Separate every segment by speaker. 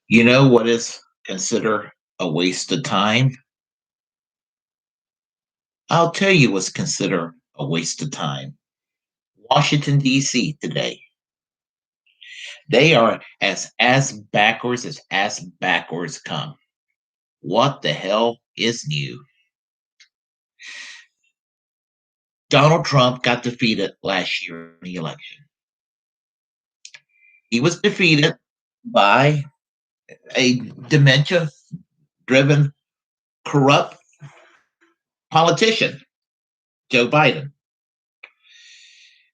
Speaker 1: You know what is considered a waste of time? I'll tell you what's considered a waste of time. Washington, D.C. today. They are as backwards come. What the hell is new? Donald Trump got defeated last year in the election. He was defeated by a dementia driven, corrupt politician, Joe Biden.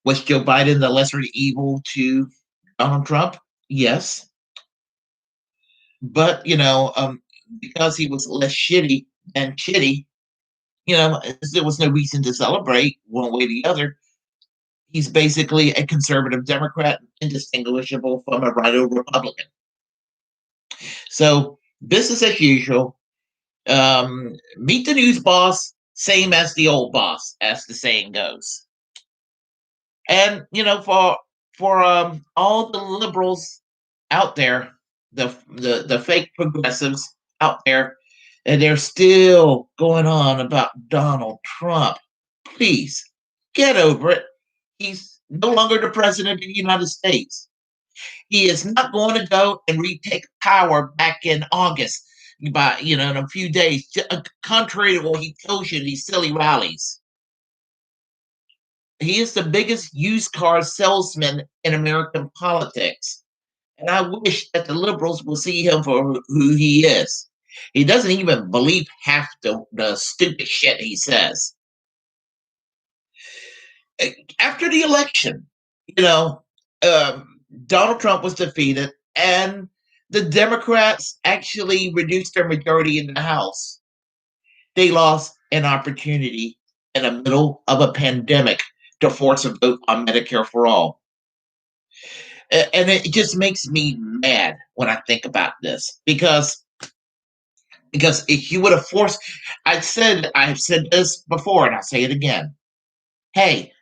Speaker 1: Was Joe Biden the lesser evil to Donald Trump? Yes. But, because he was less shitty than shitty, there was no reason to celebrate one way or the other. He's basically a conservative Democrat, indistinguishable from a right-o Republican. So business as usual. Meet the news boss, same as the old boss, as the saying goes. And for all the liberals out there, the fake progressives out there, and they're still going on about Donald Trump. Please get over it. He's no longer the president of the United States. He is not going to go and retake power back in August by in a few days, contrary to what he tells you in these silly rallies. He is the biggest used car salesman in American politics. And I wish that the liberals will see him for who he is. He doesn't even believe half the stupid shit he says. After the election, you know, Donald Trump was defeated, and the Democrats actually reduced their majority in the House. They lost an opportunity in the middle of a pandemic to force a vote on Medicare for all. And it just makes me mad when I think about this because if you would have forced, I've said this before, and I'll say it again. Hey,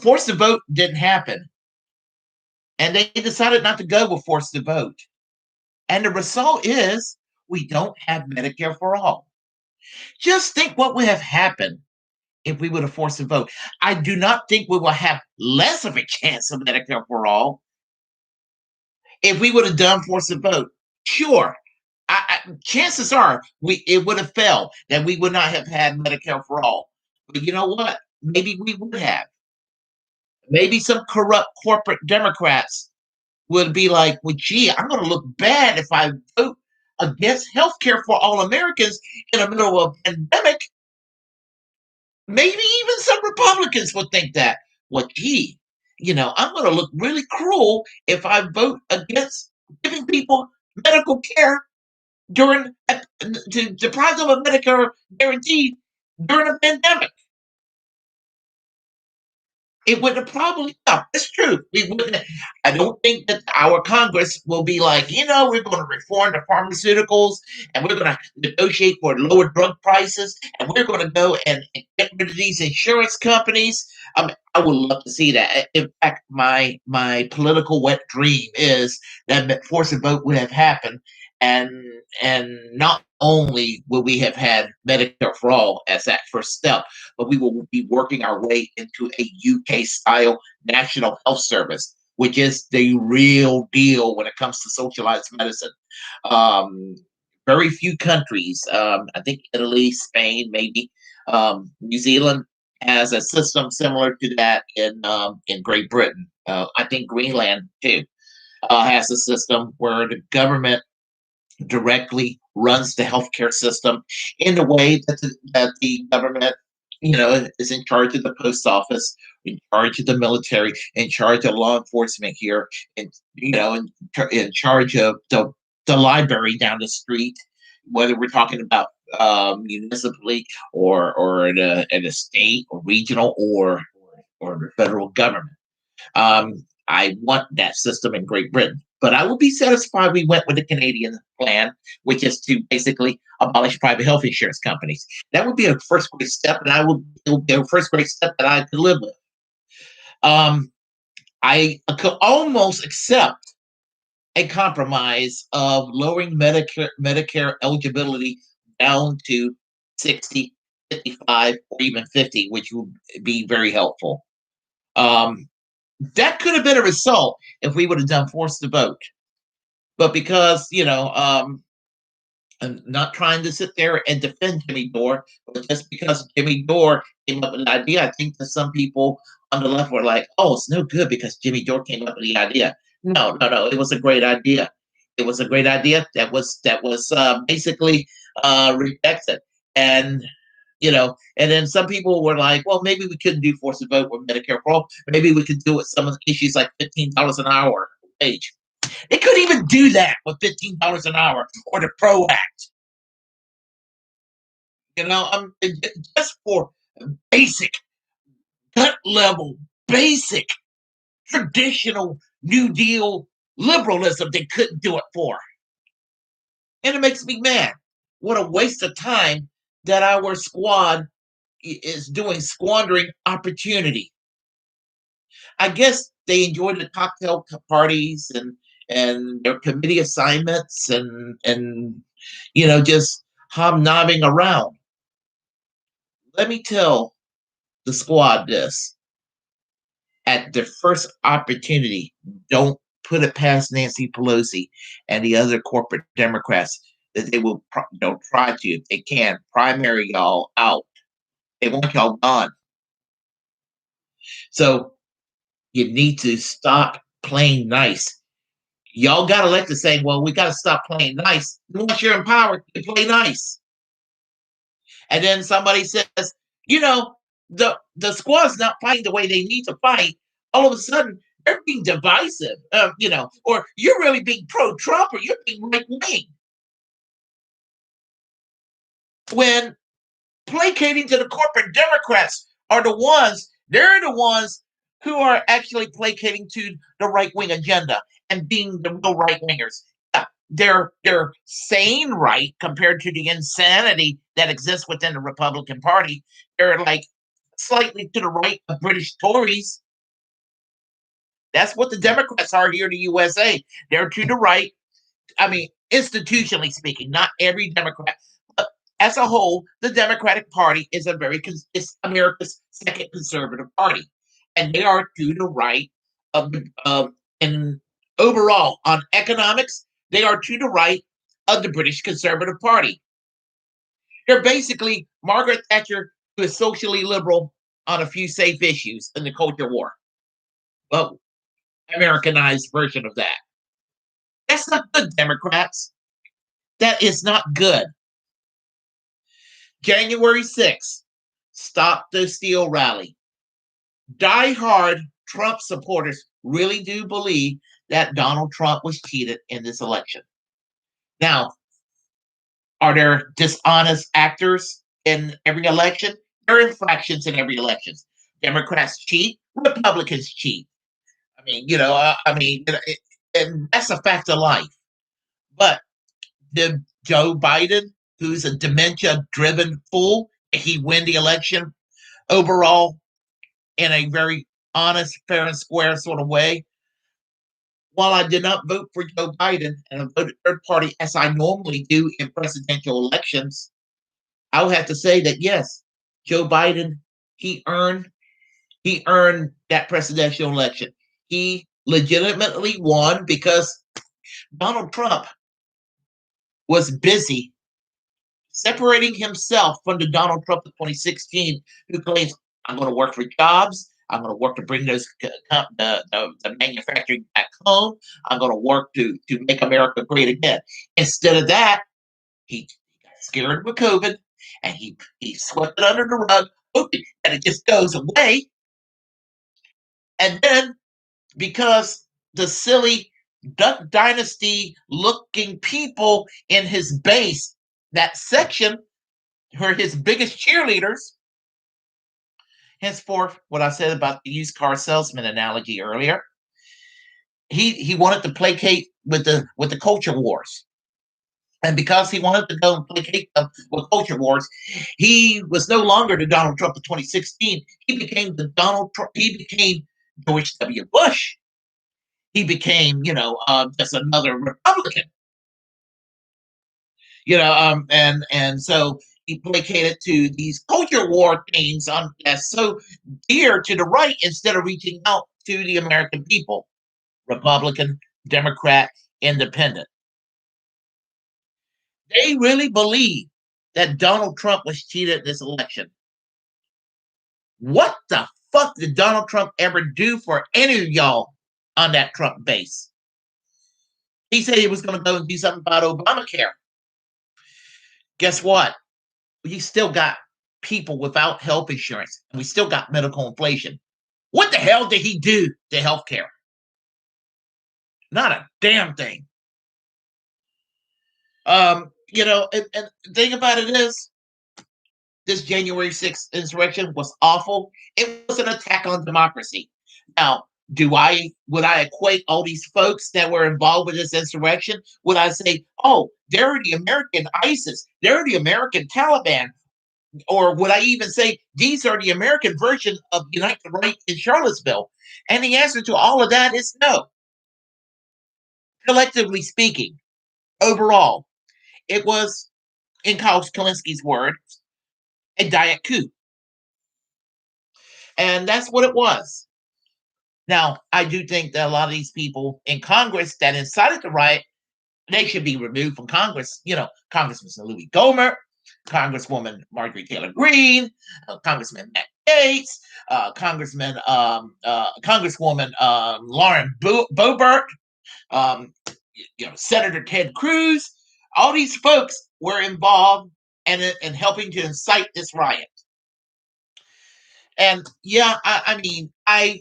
Speaker 1: force the vote didn't happen, and they decided not to go with force the vote, and the result is we don't have Medicare for all. Just think what would have happened if we would have forced a vote. I do not think we will have less of a chance of Medicare for all if we would have done force a vote. Sure, chances are it would have failed, that we would not have had Medicare for all. But you know what? Maybe we would have. Maybe some corrupt corporate Democrats would be like, well, gee, I'm going to look bad if I vote against health care for all Americans in the middle of a pandemic. Maybe even some Republicans would think that. Well, gee, I'm going to look really cruel if I vote against giving people medical care during to deprive them of Medicare guarantee during a pandemic. It would have probably, no, it's true. We wouldn't. I don't think that our Congress will be like, we're going to reform the pharmaceuticals, and we're going to negotiate for lower drug prices, and we're going to go and get rid of these insurance companies. I would love to see that. In fact, my political wet dream is that force a vote would have happened, and not only will we have had Medicare for all as that first step, but we will be working our way into a UK style national health service, which is the real deal when it comes to socialized medicine. Um, Very few countries, I think Italy, Spain, maybe New Zealand has a system similar to that in Great Britain. I think Greenland too has a system where the government directly runs the healthcare system in the way that the government is in charge of the post office, in charge of the military, in charge of law enforcement here, and in charge of the library down the street, whether we're talking about municipally or at a state or regional or the federal government. I want that system in Great Britain. But I would be satisfied we went with the Canadian plan, which is to basically abolish private health insurance companies. That would be a first great step, and it would be a first great step that I could live with. I could almost accept a compromise of lowering Medicare eligibility down to 60, 55, or even 50, which would be very helpful. Um, that could have been a result if we would have done forced to vote. But because, I'm not trying to sit there and defend Jimmy Dore, but just because Jimmy Dore came up with an idea, I think that some people on the left were like, "Oh, it's no good because Jimmy Dore came up with the idea." No, no, no. It was a great idea. It was a great idea that was basically rejected, and and then some people were like, "Well, maybe we couldn't do forced vote with Medicare for all. Maybe we could do it some of the issues like $15 an hour wage." They couldn't even do that with $15 an hour or the PRO Act. Just for basic, gut level, basic, traditional New Deal liberalism, they couldn't do it for. And it makes me mad. What a waste of time that our squad is doing, squandering opportunity. I guess they enjoy the cocktail parties and their committee assignments and just hobnobbing around. Let me tell the squad this: at the first opportunity, don't put it past Nancy Pelosi and the other corporate Democrats that they will try to, if they can, primary y'all out. They want y'all gone. So you need to stop playing nice. Y'all got elected saying, well, we got to stop playing nice. Once you're in power, you play nice. And then somebody says, you know, the squad's not fighting the way they need to fight. All of a sudden, they're being divisive, or you're really being pro-Trump or you're being right-wing. When placating to the corporate Democrats are they're the ones who are actually placating to the right-wing agenda and being the real right-wingers. Yeah, they're sane right compared to the insanity that exists within the Republican Party. They're like slightly to the right of British Tories. That's what the Democrats are here in the USA. They're to the right. I mean, institutionally speaking, not every Democrat, but as a whole, the Democratic Party is it's America's second conservative party, and they are to the right of and overall on economics, they are to the right of the British Conservative Party. They're basically Margaret Thatcher, who is socially liberal on a few safe issues in the culture war. Well, Americanized version of that. That's not good, Democrats. That is not good. January 6th, stop the steal rally. Die-hard Trump supporters really do believe that Donald Trump was cheated in this election. Now, are there dishonest actors in every election? There are infractions in every election. Democrats cheat, Republicans cheat. And that's a fact of life. But did Joe Biden, who's a dementia-driven fool, he win the election overall in a very honest, fair, and square sort of way? While I did not vote for Joe Biden and I voted third party as I normally do in presidential elections, I would have to say that yes, Joe Biden, he earned that presidential election. He legitimately won because Donald Trump was busy separating himself from the Donald Trump of 2016 who claims, I'm going to work for jobs. I'm going to work to bring the manufacturing back home. I'm going to work to make America great again. Instead of that, he got scared with COVID and he swept it under the rug, hoping that it just goes away. And then because the silly Duck Dynasty looking people in his base, that section were his biggest cheerleaders. Henceforth, what I said about the used car salesman analogy earlier, he wanted to placate with the culture wars. And because he wanted to go and placate them with culture wars, he was no longer the Donald Trump of 2016. He became George W. Bush. he became, just another Republican. And so he placated to these culture war themes that's so dear to the right instead of reaching out to the American people, Republican, Democrat, Independent. They really believe that Donald Trump was cheated this election. What the fuck did Donald Trump ever do for any of y'all on that Trump base? He said he was going to go and do something about Obamacare. Guess what? We still got people without health insurance, and we still got medical inflation. What the hell did he do to healthcare? Not a damn thing. And the thing about it is, this January 6th insurrection was awful. It was an attack on democracy. Now, would I equate all these folks that were involved with this insurrection? Would I say, oh, they're the American ISIS, they're the American Taliban? Or would I even say these are the American version of Unite the Right in Charlottesville? And the answer to all of that is no. Collectively speaking, overall, it was, in Kyle Kalinski's words, a diet coup. And that's what it was. Now, I do think that a lot of these people in Congress that incited the riot, they should be removed from Congress. Congressman Louis Gohmert, Congresswoman Marjorie Taylor Greene, Congressman Matt Gaetz, Congresswoman Lauren Boebert, Senator Ted Cruz. All these folks were involved in helping to incite this riot. And yeah, I mean, I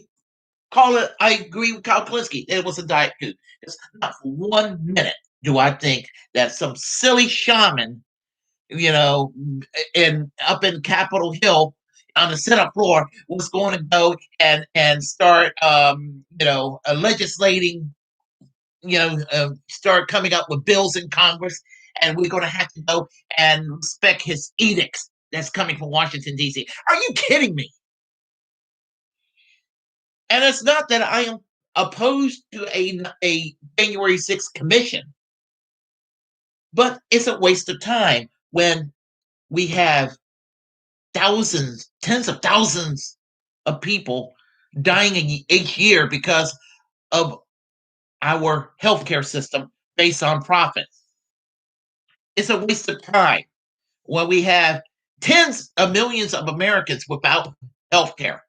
Speaker 1: agree with Kyle Kalinske. It was a diet coup. It's not for 1 minute do I think that some silly shaman, up in Capitol Hill on the Senate floor was going to go and start, legislating, start coming up with bills in Congress, and we're going to have to go and respect his edicts that's coming from Washington, D.C. Are you kidding me? And it's not that I am opposed to a January 6th commission, but it's a waste of time when we have thousands, tens of thousands of people dying each year because of our healthcare system based on profit. It's a waste of time when we have tens of millions of Americans without healthcare,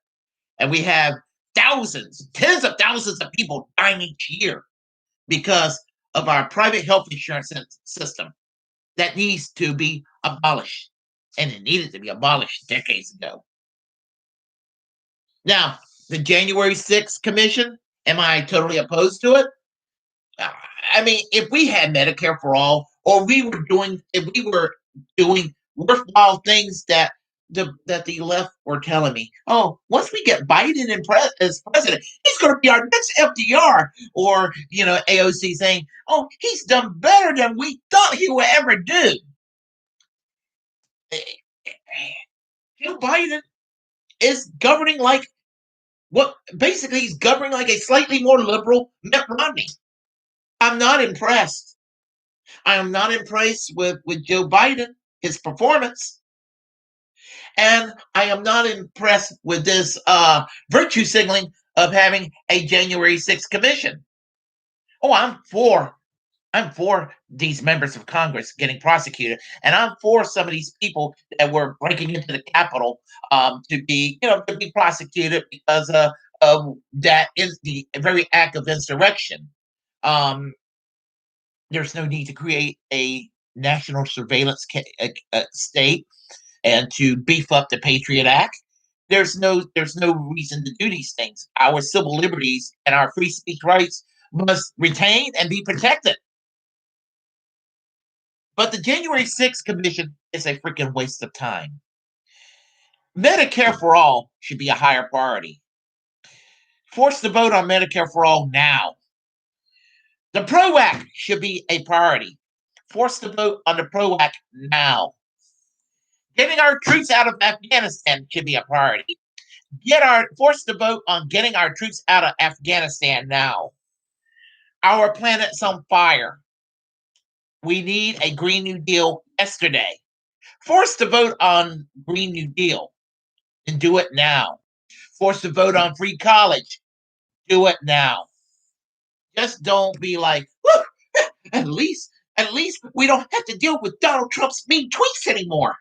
Speaker 1: and we have thousands, tens of thousands of people dying each year because of our private health insurance system that needs to be abolished. And it needed to be abolished decades ago. Now, the January 6th Commission, am I totally opposed to it? I mean, if we had Medicare for all, or if we were doing worthwhile things that the left were telling me, oh, once we get Biden as president, he's going to be our next FDR, or AOC saying, oh, he's done better than we thought he would ever do. Joe Biden is governing like basically he's governing like a slightly more liberal Mitt Romney. I'm not impressed. I am not impressed with Joe Biden, his performance. And I am not impressed with this virtue signaling of having a January 6th commission. Oh, I'm for these members of Congress getting prosecuted, and I'm for some of these people that were breaking into the Capitol to be prosecuted because that is the very act of insurrection. There's no need to create a national surveillance state and to beef up the Patriot Act. There's no reason to do these things. Our civil liberties and our free speech rights must retain and be protected. But the January 6th Commission is a freaking waste of time. Medicare for all should be a higher priority. Force the vote on Medicare for all now. The PRO Act should be a priority. Force the vote on the PRO Act now. Getting our troops out of Afghanistan should be a priority. Force the vote on getting our troops out of Afghanistan now. Our planet's on fire. We need a Green New Deal yesterday. Forced to vote on Green New Deal and do it now. Forced to vote on free college. Do it now. Just don't be like, "Whew, at least, at least we don't have to deal with Donald Trump's mean tweets anymore."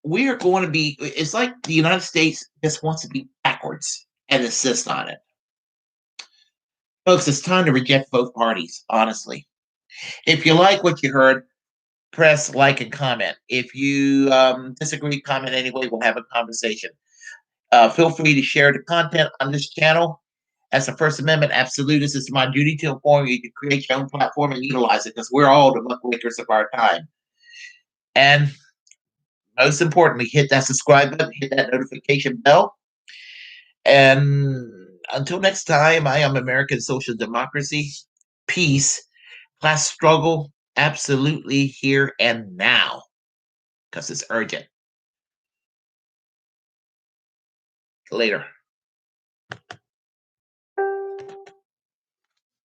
Speaker 1: We are going to be, it's like the United States just wants to be backwards and insist on it. Folks, it's time to reject both parties, honestly. If you like what you heard, press like and comment. If you disagree, comment anyway. We'll have a conversation. Feel free to share the content on this channel. As a First Amendment absolutist, it's my duty to inform you to create your own platform and utilize it because we're all the muckrakers of our time. And most importantly, hit that subscribe button, hit that notification bell. And until next time, I am American Social Democracy. Peace. Class struggle, absolutely here and now because it's urgent. Later.